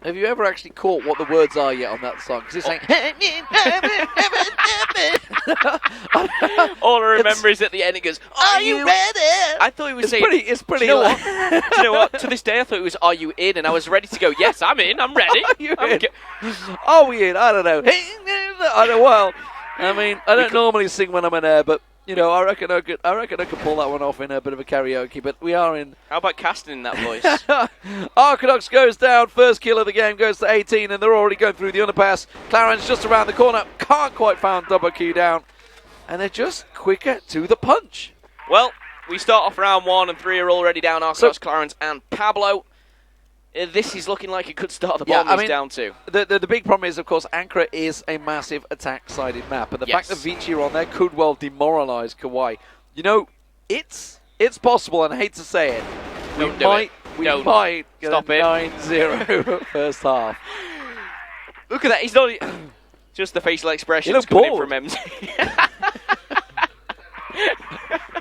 Have you ever actually caught what the words are yet on that song? Because it's saying... All I remember is at the end it goes, "Are you ready?" I thought he was saying... It's pretty... Do you know what? Do you know what? To this day I thought it was, "Are you in?" And I was ready to go, "Yes, I'm in, I'm ready." Are we in? I don't know. I don't, well, I mean, I don't normally sing when I'm in air, but... You know, I reckon I could pull that one off in a bit of a karaoke, but we are in... How about casting in that voice? Arcadox goes down, first kill of the game goes to 18, and they're already going through the underpass. Clarence just around the corner, can't quite find THY down, and they're just quicker to the punch. Well, we start off round 1, and 3 are already down, Arcadox, Clarence, and Pablo. This is looking like it could start the bottom down too. The big problem is, of course, Ankara is a massive attack-sided map, and the fact that Vici are on there could well demoralise Kowai. You know, it's possible, and I hate to say it, we might get a 9-0 first half. Look at that, he's not... Just the facial expressions coming in from MZ.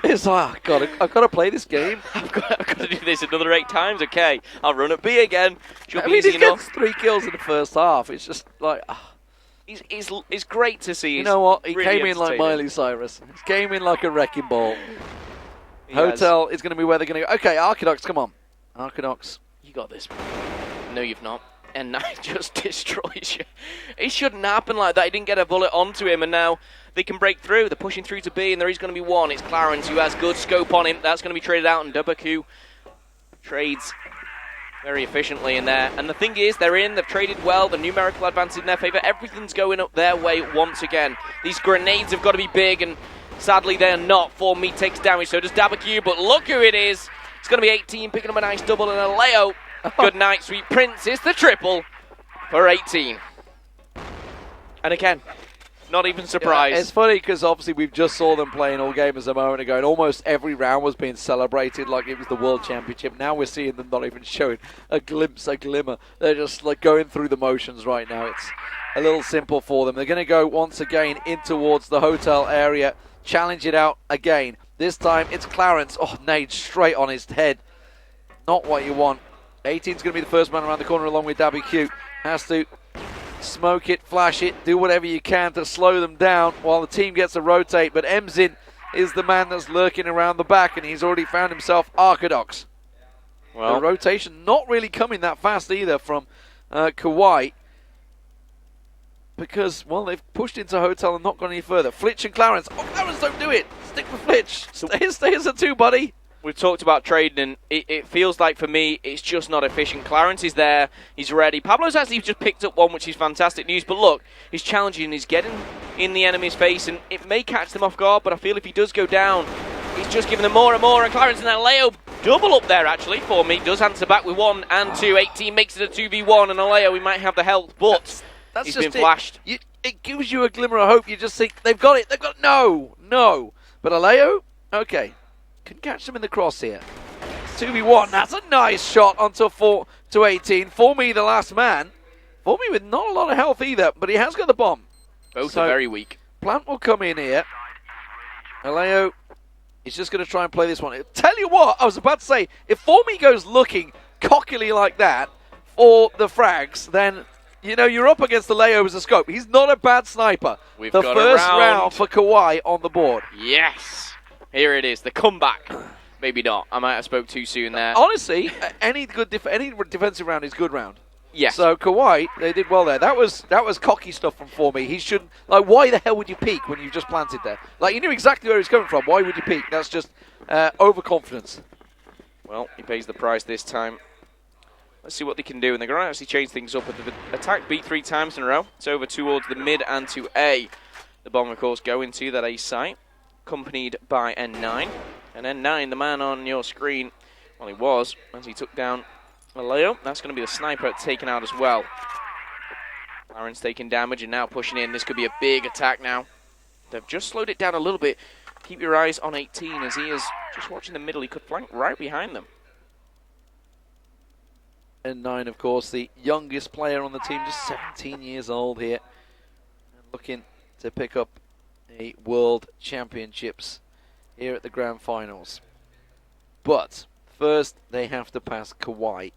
It's like, I've got to play this game. I've got to do this another 8 times. Okay, I'll run at B again. Should be easy he enough. gets 3 kills in the first half. It's just like... It's great to see. You know what? He really came in like Miley Cyrus. He came in like a wrecking ball. Hotel is going to be where they're going to go. Okay, Arcadox, come on. Arcadox. You got this. No, you've not. And now he just destroys you. It shouldn't happen like that. He didn't get a bullet onto him, and now they can break through. They're pushing through to B, and there is going to be one. It's Clarence who has good scope on him. That's going to be traded out, and THY trades very efficiently in there. And the thing is, they're in. They've traded well. The numerical advance in their favour. Everything's going up their way once again. These grenades have got to be big, and sadly they're not. 4Me takes damage, so does THY, but look who it is. It's going to be 18, picking up a nice double, and a Leo. Good night, Sweet Prince. It's the triple for 18. And again, not even surprised. Yeah, it's funny because obviously we've just saw them playing all gamers a moment ago, and almost every round was being celebrated like it was the World Championship. Now we're seeing them not even showing a glimpse, a glimmer. They're just like going through the motions right now. It's a little simple for them. They're going to go once again in towards the hotel area, challenge it out again. This time it's Clarence. Oh, nade straight on his head. Not what you want. 18's going to be the first man around the corner along with THY. Has to smoke it, flash it, do whatever you can to slow them down while the team gets a rotate. But MZ is the man that's lurking around the back, and he's already found himself Arcadox. Well, the rotation not really coming that fast either from Kowai. Because, well, they've pushed into hotel and not gone any further. Flitch and Clarence. Oh, Clarence, don't do it. Stick with Flitch. Stay as a 2, buddy. We've talked about trading, and it feels like, for me, it's just not efficient. Clarence is there. He's ready. Pablo's actually just picked up one, which is fantastic news. But look, he's challenging. He's getting in the enemy's face, and it may catch them off guard, but I feel if he does go down, he's just giving them more and more. And Clarence and that Leo double up there, actually, for me. Does answer back with 1 and 2. 18 makes it a 2v1, and Aleo, we might have the health, but he's been flashed. It gives you a glimmer of hope. You just think, they've got it. They've got it. No. But Aleo, okay. Can catch them in the cross here. 2v1, that's a nice shot onto 4 to 18. 4Me the last man. 4Me with not a lot of health either, but he has got the bomb. Both are very weak. Plant will come in here. Aleo is just going to try and play this one. Tell you what, I was about to say, if 4Me goes looking cockily like that for the frags, then, you know, you're up against Aleo as a scope. He's not a bad sniper. We've the got first round for Kowai on the board. Yes. Here it is, the comeback. Maybe not. I might have spoke too soon there. Honestly, any defensive round is good round. Yes. So Kowai, they did well there. That was cocky stuff from 4Me. He shouldn't. Like, why the hell would you peek when you just planted there? Like, you knew exactly where he was coming from. Why would you peek? That's just overconfidence. Well, he pays the price this time. Let's see what they can do. And they're going to actually change things up. They've attacked B 3 times in a row. It's over towards the mid and to A. The bomb, of course, going to that A site, accompanied by N9. And N9, the man on your screen, well, he was, as he took down Leo. That's going to be the sniper taken out as well. Clarence taking damage and now pushing in. This could be a big attack now. They've just slowed it down a little bit. Keep your eyes on 18 as he is just watching the middle. He could flank right behind them. N9, of course, the youngest player on the team, just 17 years old here. And looking to pick up a World Championships here at the Grand Finals. But first, they have to pass Kowai,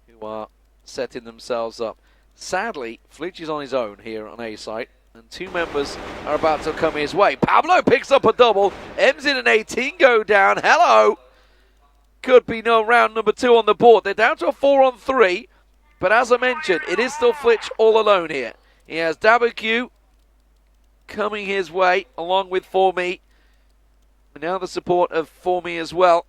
who are setting themselves up. Sadly, Flitch is on his own here on A site, and 2 members are about to come his way. Pablo picks up a double. MZ and 18 go down. Hello! Could be no round number 2 on the board. They're down to a 4-on-3, but as I mentioned, it is still Flitch all alone here. He has Đảo coming his way, along with THალაქY. And now the support of THალაქY as well.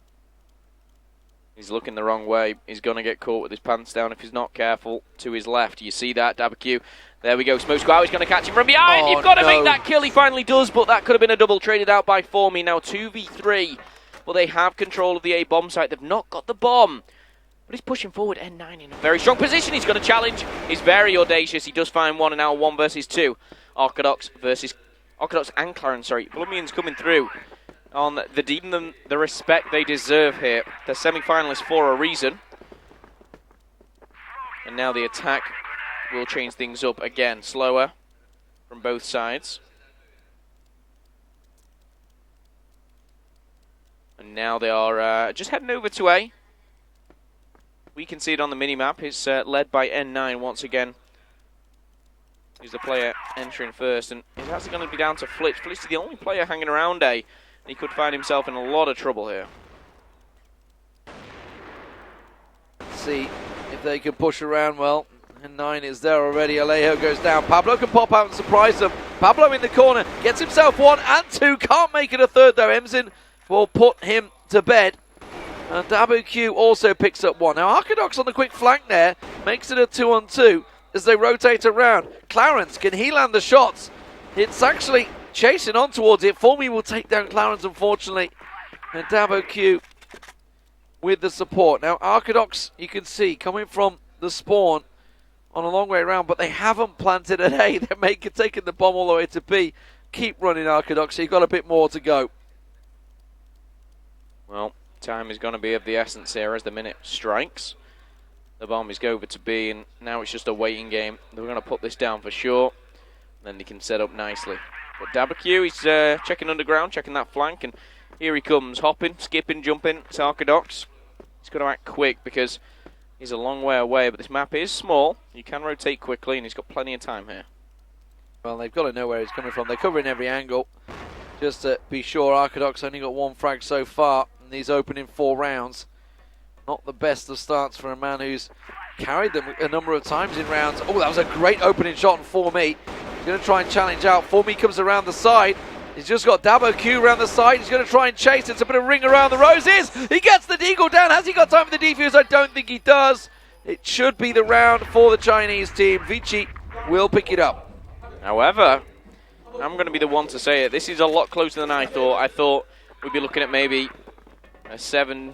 He's looking the wrong way. He's going to get caught with his pants down if he's not careful. To his left, you see that, Đảo. There we go, Smokes Kowai is going to catch him from behind. You've got to make that kill. He finally does, but that could have been a double traded out by THალაქY. Now 2v3, but they have control of the A bomb site. They've not got the bomb. But he's pushing forward, N9 in a very strong position. He's going to challenge. He's very audacious. He does find one, and now 1 versus 2. Orthodox and Clarence, sorry. Colombians coming through on the respect they deserve here. They're semi-finalists for a reason. And now the attack will change things up again. Slower from both sides. And now they are just heading over to A. We can see it on the mini-map. It's led by N9 once again. He's the player entering first, and it's actually going to be down to Flitch. Flitch is the only player hanging around A. He could find himself in a lot of trouble here. Let's see if they can push around well. N9 is there already. Alejo goes down. Pablo can pop out and surprise them. Pablo in the corner. Gets himself 1 and 2. Can't make it a third though. Emzin will put him to bed. And Đảo also picks up 1. Now Orthodox on the quick flank there. Makes it a 2-on-2 as they rotate around. Clarence, can he land the shots? It's actually chasing on towards it. THალაქY will take down Clarence, unfortunately. And Đảo with the support. Now, Orthodox, you can see, coming from the spawn on a long way around, but they haven't planted at A. They're taking the bomb all the way to B. Keep running, Orthodox. You've got a bit more to go. Well, time is going to be of the essence here as the minute strikes. The bomb is over to B, and now it's just a waiting game. They're going to put this down for sure. Then they can set up nicely. But Đảo, he's checking underground, checking that flank, and here he comes, hopping, skipping, jumping. It's Orthodox. He's got to act quick because he's a long way away, but this map is small. You can rotate quickly, and he's got plenty of time here. Well, they've got to know where he's coming from. They're covering every angle. Just to be sure, Orthodox only got 1 frag so far in these opening 4 rounds. Not the best of starts for a man who's carried them a number of times in rounds. Oh, that was a great opening shot on THალაქY. He's going to try and challenge out. THალაქY comes around the side. He's just got Đảo around the side. He's going to try and chase. It's a bit of ring around the roses. He gets the deagle down. Has he got time for the defuse? I don't think he does. It should be the round for the Chinese team. Vici will pick it up. However, I'm going to be the one to say it. This is a lot closer than I thought. I thought we'd be looking at maybe a 7-2,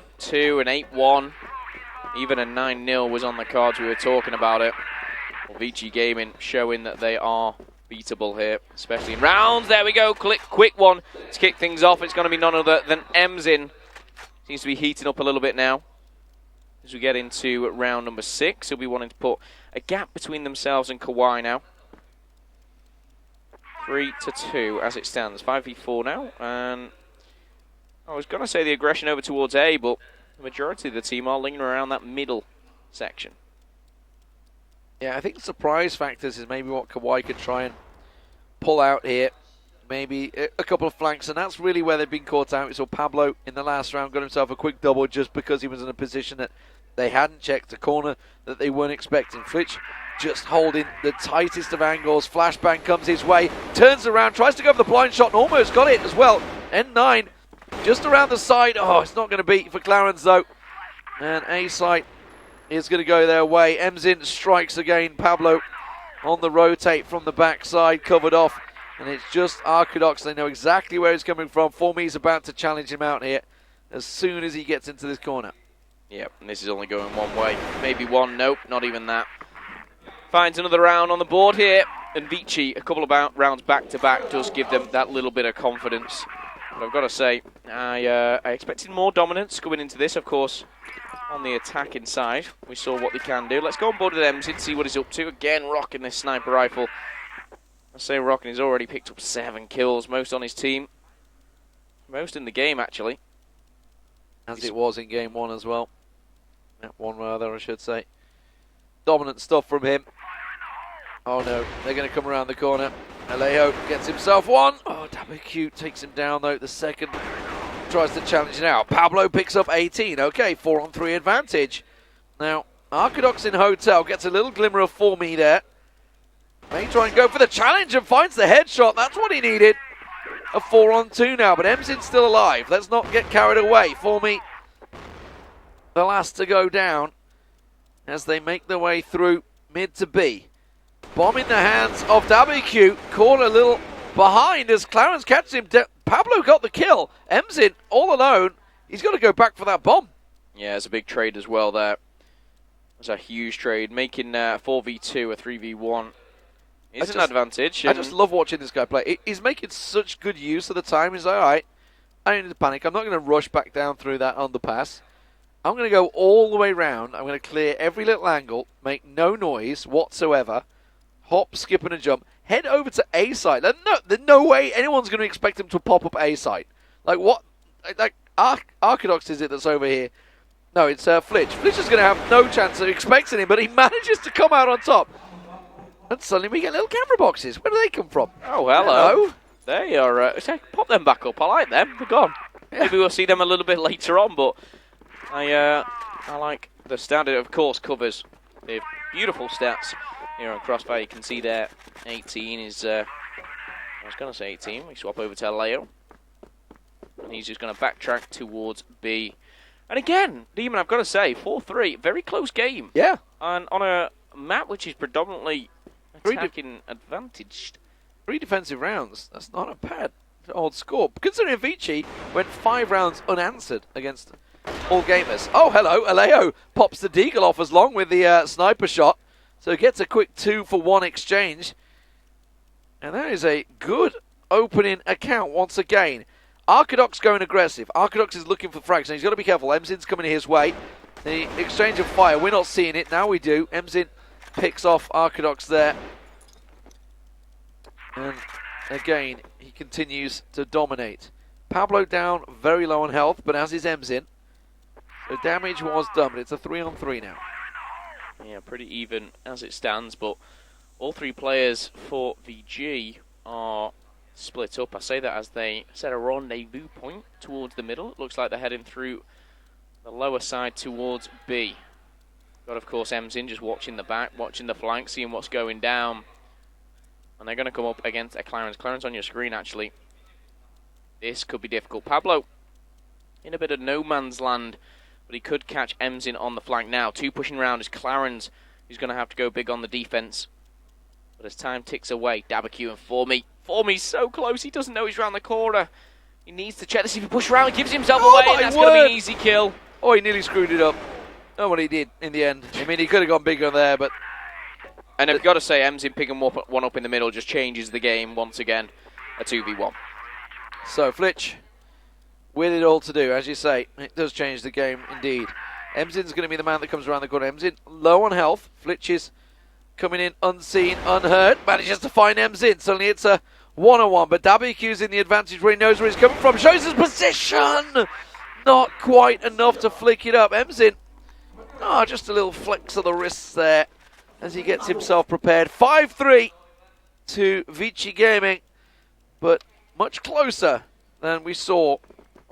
an 8-1, even a 9-0 was on the cards. We were talking about it. Well, ViciGaming showing that they are beatable here, especially in rounds. There we go, quick one to kick things off. It's going to be none other than Emzin. Seems to be heating up a little bit now. As we get into round number 6, he'll be wanting to put a gap between themselves and Kowai now. 3-2 as it stands. 5v4 now, and I was going to say the aggression over towards A, but the majority of the team are lingering around that middle section. Yeah, I think the surprise factors is maybe what Kowai could try and pull out here. Maybe a couple of flanks, and that's really where they've been caught out. We saw Pablo in the last round got himself a quick double just because he was in a position that they hadn't checked, a corner that they weren't expecting. Flitch just holding the tightest of angles. Flashbang comes his way, turns around, tries to go for the blind shot, and almost got it as well. N9 just around the side. Oh, it's not going to be for Clarence though. And A site is going to go their way. Emzin strikes again. Pablo on the rotate from the backside, covered off. And it's just Orthodox. They know exactly where he's coming from. THალაქY is about to challenge him out here as soon as he gets into this corner. Yep, and this is only going one way. Maybe one, nope, not even that. Finds another round on the board here. And Vici, a couple of rounds back-to-back, does give them that little bit of confidence. But I've got to say, I expected more dominance going into this, of course. On the attacking side, we saw what they can do. Let's go on board with Emzin, see what he's up to. Again, rocking this sniper rifle. I say rocking, he's already picked up 7 kills, most on his team. Most in the game, actually. As it was in game 1 as well. That one rather, I should say. Dominant stuff from him. Oh no, they're going to come around the corner. NHИ裕gets himself one. Oh, TRÄN takes him down though. The second tries to challenge now. Pablo picks up 18. Okay, 4-on-3 advantage. Now, Arcadox in Hotel gets a little glimmer of 4Me there. May try and go for the challenge and finds the headshot. That's what he needed. A 4-on-2 now, but MZin's still alive. Let's not get carried away. 4Me, the last to go down as they make their way through mid to B. Bomb in the hands of TRÄN. Caught a little behind as Clarence catches him. Pablo got the kill. MZin all alone. He's got to go back for that bomb. Yeah, it's a big trade as well there. It's a huge trade, making 4v2 a 3v1. It's an advantage. I just love watching this guy play. He's making such good use of the time. He's like, all right, I don't need to panic. I'm not going to rush back down through that underpass. I'm going to go all the way round. I'm going to clear every little angle, make no noise whatsoever, hop, skip, and a jump, head over to A site. There's no way anyone's going to expect him to pop up A site. Like, what? Like, Arcadox is it that's over here? No, it's Flitch. Flitch is going to have no chance of expecting him, but he manages to come out on top. And suddenly we get little camera boxes. Where do they come from? Oh, hello. They are. Pop them back up. I like them. They're gone. Yeah. Maybe we'll see them a little bit later on, but I like the standard, of course, covers the beautiful stats here on Crossfire. You can see there 18 is, I was going to say 18. We swap over to NHI裕. And he's just going to backtrack towards B. And again, Demon, I've got to say, 4-3, very close game. Yeah. And on a map which is predominantly attacking advantaged. 3 defensive rounds. That's not a bad old score. Considering Vici went 5 rounds unanswered against all gamers. Oh, hello. NHI裕pops the deagle off as long with the sniper shot. So gets a quick 2-for-1 exchange. And that is a good opening account once again. Arcadox going aggressive. Arcadox is looking for frags. Now he's got to be careful. MZin's coming his way. The exchange of fire. We're not seeing it. Now we do. MZin picks off Arcadox there. And again, he continues to dominate. Pablo down very low on health, but as is MZin. So damage was done, but it's a 3-on-3 now. Yeah, pretty even as it stands, but all 3 players for VG are split up. I say that as they set a rendezvous point towards the middle. It looks like they're heading through the lower side towards B. Got, of course, MZin just watching the back, watching the flank, seeing what's going down. And they're going to come up against a Clarence. Clarence on your screen, actually. This could be difficult. Pablo in a bit of no man's land, but he could catch MZin on the flank now. 2 pushing around is Clarence, who's going to have to go big on the defense. But as time ticks away, TRÄN and 4Me. 4Me's so close, he doesn't know he's around the corner. He needs to check to see if he pushes around, gives himself away, and that's going to be an easy kill. Oh, he nearly screwed it up. Oh, what he did in the end. I mean, he could have gone bigger there, but... And I've got to say, MZin picking one up in the middle just changes the game once again. A 2v1. So, Flitch, with it all to do, as you say, it does change the game indeed. MZin's going to be the man that comes around the corner. MZin low on health. Flitch is coming in unseen, unheard. Manages to find MZin. Suddenly it's a 1-on-1, but TRÄN's in the advantage where he knows where he's coming from. Shows his position! Not quite enough to flick it up. MZin, just a little flex of the wrists there as he gets himself prepared. 5-3 to ViciGaming, but much closer than we saw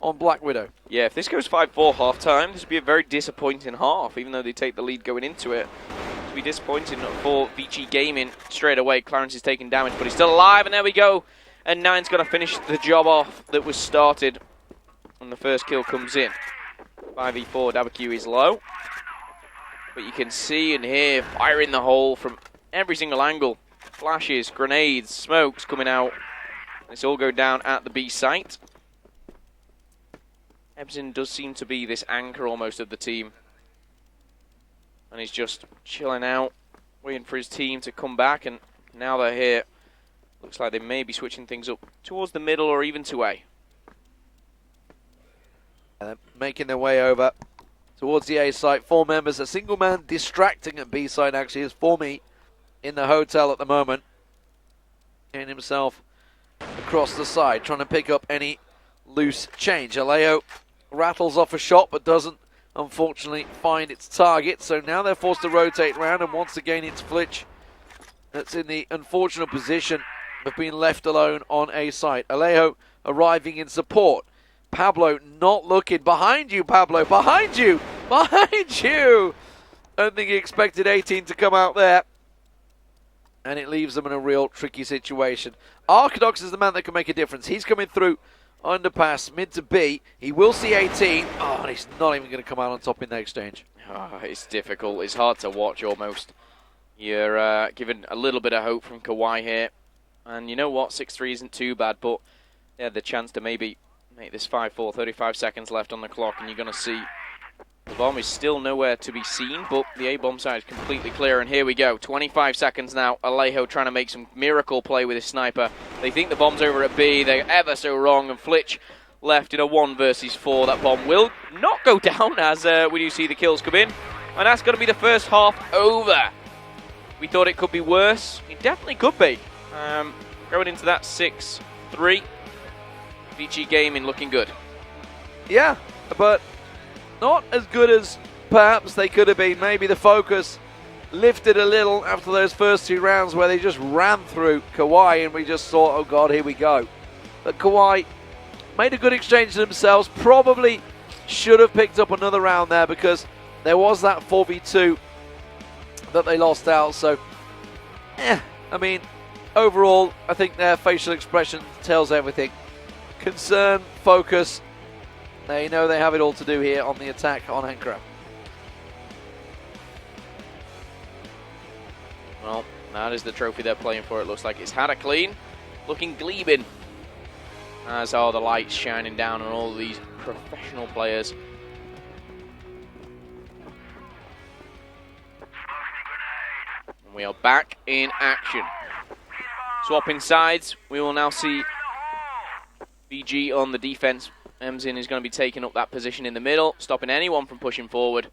on Black Widow. Yeah, if this goes 5-4 half-time, this would be a very disappointing half, even though they take the lead going into it. It would be disappointing for ViciGaming straight away. Clarence is taking damage, but he's still alive, and there we go. And Nine's going to finish the job off that was started when the first kill comes in. 5v4, TRÄN is low. But you can see and hear fire in the hole from every single angle. Flashes, grenades, smokes coming out. It's all go down at the B site. MZin does seem to be this anchor almost of the team. And he's just chilling out, waiting for his team to come back. And now they're here. Looks like they may be switching things up towards the middle or even to A. Making their way over towards the A site. 4 members, a single man distracting at B site actually is 4Me in the hotel at the moment. Getting himself across the side, trying to pick up any loose change. NHI裕rattles off a shot but doesn't unfortunately find its target. So now they're forced to rotate around, and once again it's Flitch that's in the unfortunate position of being left alone on A site. Alejo arriving in support. Pablo not looking. Behind you, Pablo. Behind you. Behind you. I don't think he expected 18 to come out there. And it leaves them in a real tricky situation. keçHÅNG is the man that can make a difference. He's coming through underpass, mid to B. He will see 18. Oh, and he's not even going to come out on top in the exchange. Oh, it's difficult. It's hard to watch almost. You're given a little bit of hope from Kowai here. And you know what? 6-3 isn't too bad, but they had the chance to maybe make this 5-4. 35 seconds left on the clock, and you're going to see the bomb is still nowhere to be seen, but the A-bomb side is completely clear, and here we go. 25 seconds now. Alejo trying to make some miracle play with his sniper. They think the bomb's over at B. They're ever so wrong, and Flitch left in a 1 versus 4. That bomb will not go down as we do see the kills come in, and that's going to be the first half over. We thought it could be worse. It definitely could be. Going into that 6-3. ViciGaming looking good. Yeah, but not as good as perhaps they could have been. Maybe the focus lifted a little after those first 2 rounds where they just ran through Kowai and we just thought, oh God, here we go. But Kowai made a good exchange to themselves. Probably should have picked up another round there because there was that 4v2 that they lost out. So, I mean, overall, I think their facial expression tells everything. Concern, focus. They know they have it all to do here on the attack on Ankara. Well, that is the trophy they're playing for. It looks like it's had a clean. Looking gleaming. As are the lights shining down on all these professional players. And we are back in action. Swapping sides. We will now see VG on the defense. MZ is going to be taking up that position in the middle, stopping anyone from pushing forward.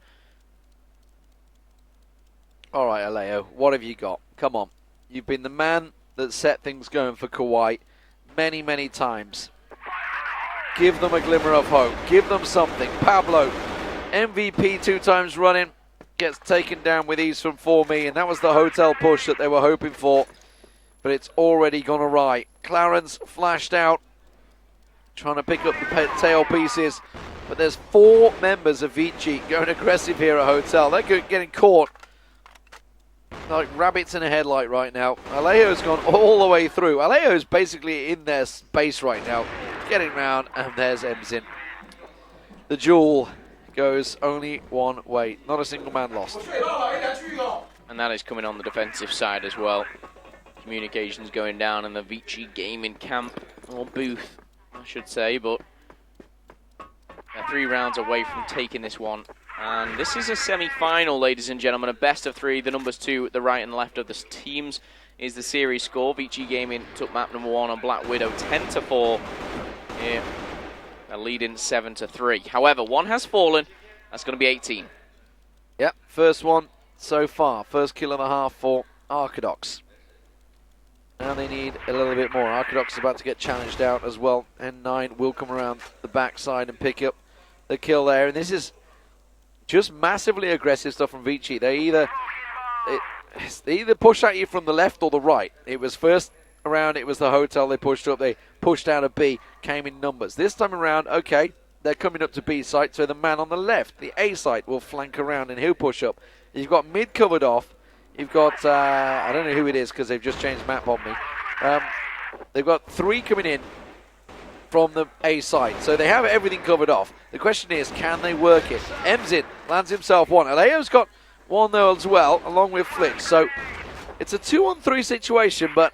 All right, Alejo, what have you got? Come on. You've been the man that set things going for Kowai many, many times. Give them a glimmer of hope. Give them something. Pablo, MVP 2 times running, gets taken down with ease from 4Me, and that was the hotel push that they were hoping for, but it's already gone awry. Clarence flashed out, trying to pick up the tail pieces, but there's 4 members of Vici going aggressive here at Hotel. They're getting caught like rabbits in a headlight right now. Alejo's gone all the way through. Alejo's basically in their space right now, getting round, and there's Emzin. The duel goes only one way. Not a single man lost. And that is coming on the defensive side as well. Communications going down in the ViciGaming camp, or booth, I should say, but they're 3 rounds away from taking this one. And this is a semi-final, ladies and gentlemen, a best of 3. The numbers 2 at the right and left of the teams is the series score. ViciGaming took map number 1 on Black Widow 10-4. Here, they're leading 7-3. However, 1 has fallen. That's going to be 18. Yep, first one so far. First kill of the half for keçHÅNG. Now they need a little bit more. keçHÅNG is about to get challenged out as well. N9 will come around the backside and pick up the kill there. And this is just massively aggressive stuff from Vici. They either push at you from the left or the right. It was first around, it was the hotel they pushed up. They pushed out of B, came in numbers. This time around, okay, they're coming up to B site, so the man on the left, the A site, will flank around and he'll push up. You've got mid covered off. You've got, I don't know who it is because they've just changed map on me. They've got 3 coming in from the A side, so they have everything covered off. The question is, can they work it? Emzin lands himself 1. Alejo's got 1 though as well, along with Flitch. So it's a 2-on-3 situation, but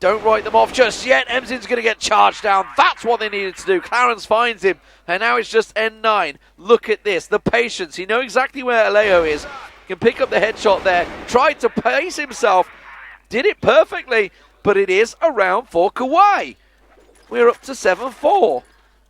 don't write them off just yet. Emzin's going to get charged down. That's what they needed to do. Clarence finds him, and now it's just N9. Look at this, the patience. He knows exactly where Alejo is. Can pick up the headshot there. Tried to pace himself. Did it perfectly, but it is a round for Kowai. We're up to 7-4.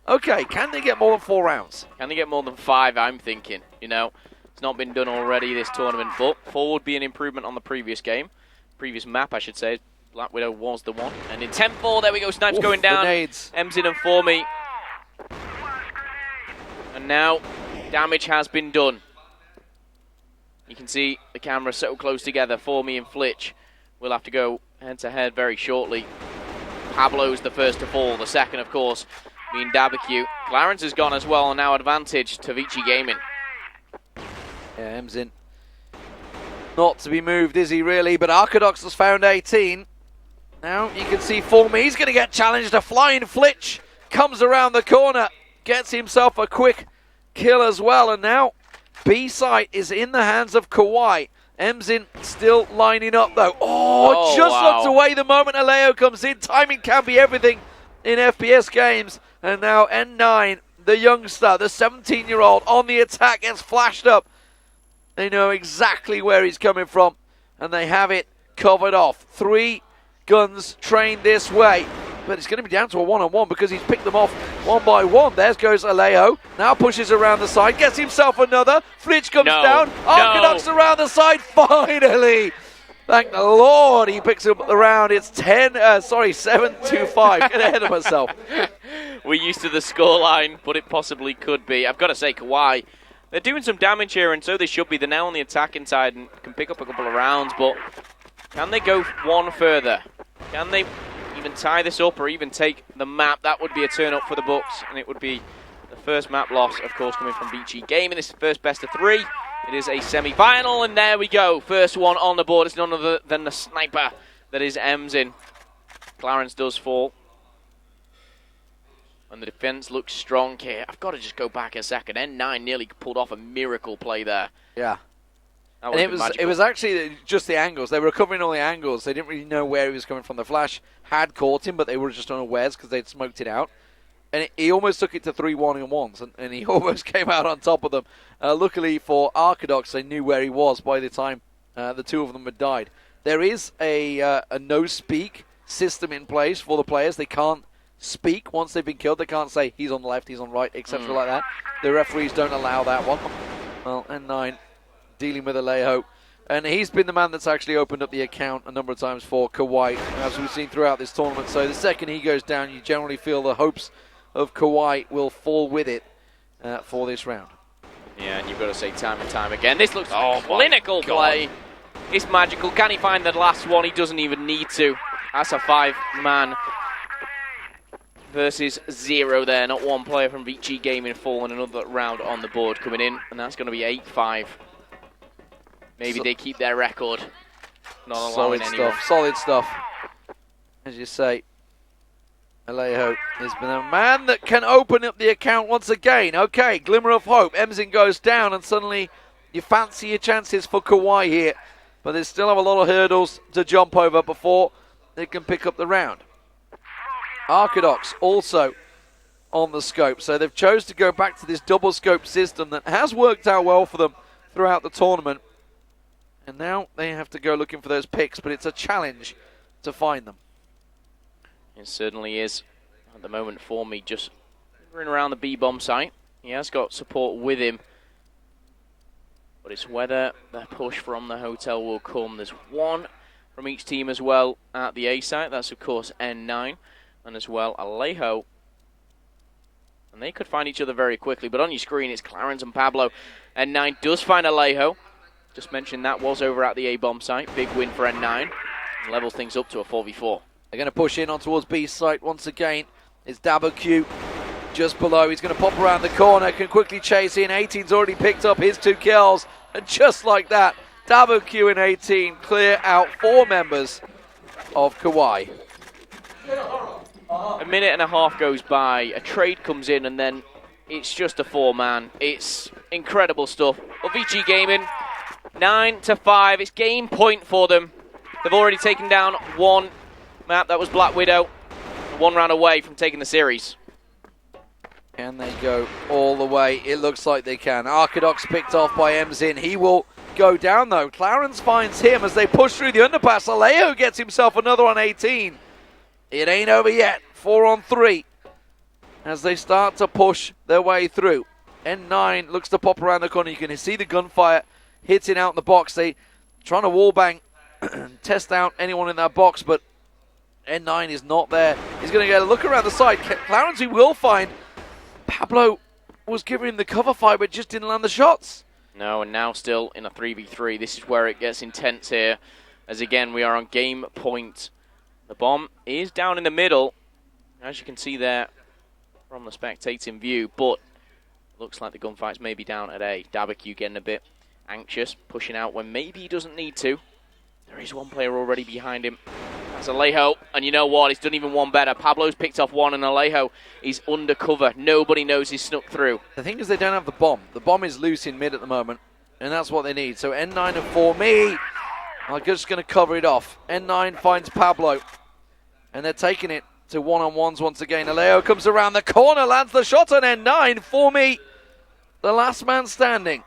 Okay, can they get more than 4 rounds? Can they get more than 5, I'm thinking. You know, it's not been done already this tournament, but 4 would be an improvement on the previous game. Previous map, I should say. Black Widow was the one. And in 10-4, there we go. Snipes going down. Grenades. Emzin and 4Me. And now Damage has been done. You can see the camera so close together. For me and Flitch will have to go head-to-head very shortly. Pablo's the first to fall. The second, of course, being THY. Clarence has gone as well, and now advantage to ViciGaming. Yeah, MİNH not to be moved, is he really? But Arcadox has found 18. Now you can see For Me, he's going to get challenged. A flying Flitch comes around the corner, gets himself a quick kill as well, and now B site is in the hands of Kowai. MİNH still lining up though. Oh, just looked away the moment Alejo comes in. Timing can be everything in FPS games. And now N9, the youngster, the 17-year-old on the attack, gets flashed up. They know exactly where he's coming from, and they have it covered off. 3 guns trained this way. But it's going to be down to a one-on-one because he's picked them off one by one. There goes Alejo. Now pushes around the side. Gets himself another. Flitch comes down. Arcadox around the side. Finally. Thank the Lord he picks up the round. It's 7-5. Get ahead of myself. We're used to the scoreline, but it possibly could be. I've got to say, Kowai, they're doing some damage here, and so they should be. They're now on the attacking side and can pick up a couple of rounds, but can they go one further? Can they even tie this up or even take the map? That would be a turn up for the Bucks, and it would be the first map loss, of course, coming from ViciGaming. This is the first best of 3. It is a semi-final, and there we go. First one on the board. It's none other than the sniper that is MİNH. Clarence does fall, and the defense looks strong here. I've got to just go back a second. N9 nearly pulled off a miracle play there. Yeah. And it was actually just the angles. They were recovering all the angles. They didn't really know where he was coming from. The flash had caught him, but they were just unawares because they'd smoked it out. And he almost took it to 3 1-on-1s, and he almost came out on top of them. Luckily for Arcadox, they knew where he was by the time the 2 of them had died. There is a no-speak system in place for the players. They can't speak once they've been killed. They can't say, he's on the left, he's on the right, etc. like that. The referees don't allow that one. Well, N9 dealing with Alejo. And he's been the man that's actually opened up the account a number of times for Kowai, as we've seen throughout this tournament. So the second he goes down, you generally feel the hopes of Kowai will fall with it for this round. Yeah, and you've got to say time and time again, this looks like a clinical play. It's magical. Can he find the last one? He doesn't even need to. That's a 5-man versus 0 there. Not one player from ViciGaming falling. Another round on the board coming in, and that's going to be 8-5. Maybe they keep their record. Not allowing anyone. Solid stuff. As you say, Alejo has been a man that can open up the account once again. Okay, glimmer of hope. MİNH goes down, and suddenly you fancy your chances for Kowai here. But they still have a lot of hurdles to jump over before they can pick up the round. Arcadox also on the scope. So they've chose to go back to this double scope system that has worked out well for them throughout the tournament. And now they have to go looking for those picks, but it's a challenge to find them. It certainly is. At the moment, For Me just running around the B-bomb site. He has got support with him. But it's whether the push from the hotel will come. There's one from each team as well at the A site. That's, of course, N9. And as well, Alejo. And they could find each other very quickly. But on your screen, it's Clarence and Pablo. N9 does find Alejo. Just mentioned that was over at the A-bomb site. Big win for N9. And levels things up to a 4v4. They're going to push in on towards B site once again. It's THY just below. He's going to pop around the corner. Can quickly chase in. 18's already picked up his 2 kills. And just like that, THY and 18 clear out 4 members of Kowai. A minute and a half goes by. A trade comes in, and then it's just a 4-man. It's incredible stuff. Well, ViciGaming, 9-5. It's game point for them. They've already taken down 1 map. That was Black Widow. 1 round away from taking the series. Can they go all the way? It looks like they can. Arcadox picked off by MİNH. He will go down, though. Clarence finds him as they push through the underpass. Alejo gets himself another on 18. It ain't over yet. 4 on 3 as they start to push their way through. N9 looks to pop around the corner. You can see the gunfire hitting out in the box. They trying to wallbang and test out anyone in that box, but N9 is not there. He's going to get a look around the side. Clarence, he will find Pablo was giving him the cover fight, but just didn't land the shots. No, and now still in a 3v3. This is where it gets intense here. As again, we are on game point. The bomb is down in the middle, as you can see there from the spectating view, but looks like the gunfights may be down at A. THliwogetting a bit anxious, pushing out when maybe he doesn't need to. There is one player already behind him. That's Alejo, and you know what? He's done even one better. Pablo's picked off one, and Alejo is undercover. Nobody knows he's snuck through. The thing is they don't have the bomb. The bomb is loose in mid at the moment, and that's what they need. So N9 and 4Me are just going to cover it off. N9 finds Pablo, and they're taking it to one-on-ones once again. Alejo comes around the corner, lands the shot on N9. 4Me, the last man standing.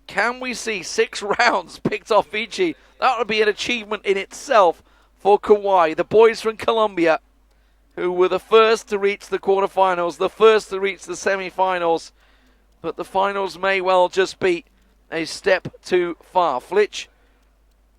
Can we see 6 rounds picked off Vici? That would be an achievement in itself for Kowai, the boys from Colombia, who were the first to reach the quarterfinals, the first to reach the semi-finals. But the finals may well just be a step too far. Flitch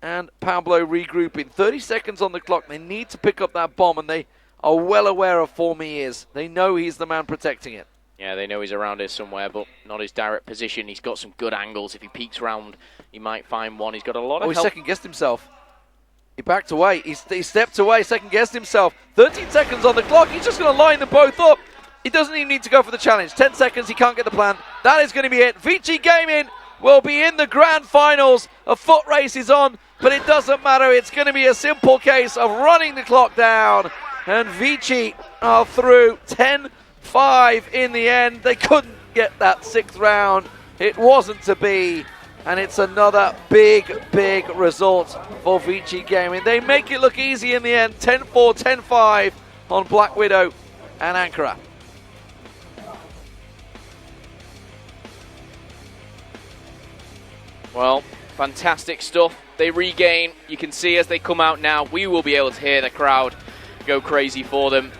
and Pablo regrouping. 30 seconds on the clock. They need to pick up that bomb, and they are well aware of 4Me is. They know he's the man protecting it. Yeah, they know he's around here somewhere, but not his direct position. He's got some good angles. If he peeks round, he might find one. He's got a lot of help. He second-guessed himself. He backed away. He stepped away, second-guessed himself. 13 seconds on the clock. He's just going to line them both up. He doesn't even need to go for the challenge. 10 seconds, he can't get the plan. That is going to be it. ViciGaming will be in the grand finals. A foot race is on, but it doesn't matter. It's going to be a simple case of running the clock down. And Vici are through 10-5 in the end. They couldn't get that 6th round. It wasn't to be. And it's another big result for ViciGaming. They make it look easy in the end. 10-4, 10-5 on Black Widow and Ankara. Well, fantastic stuff. They regain. You can see as they come out now, we will be able to hear the crowd go crazy for them.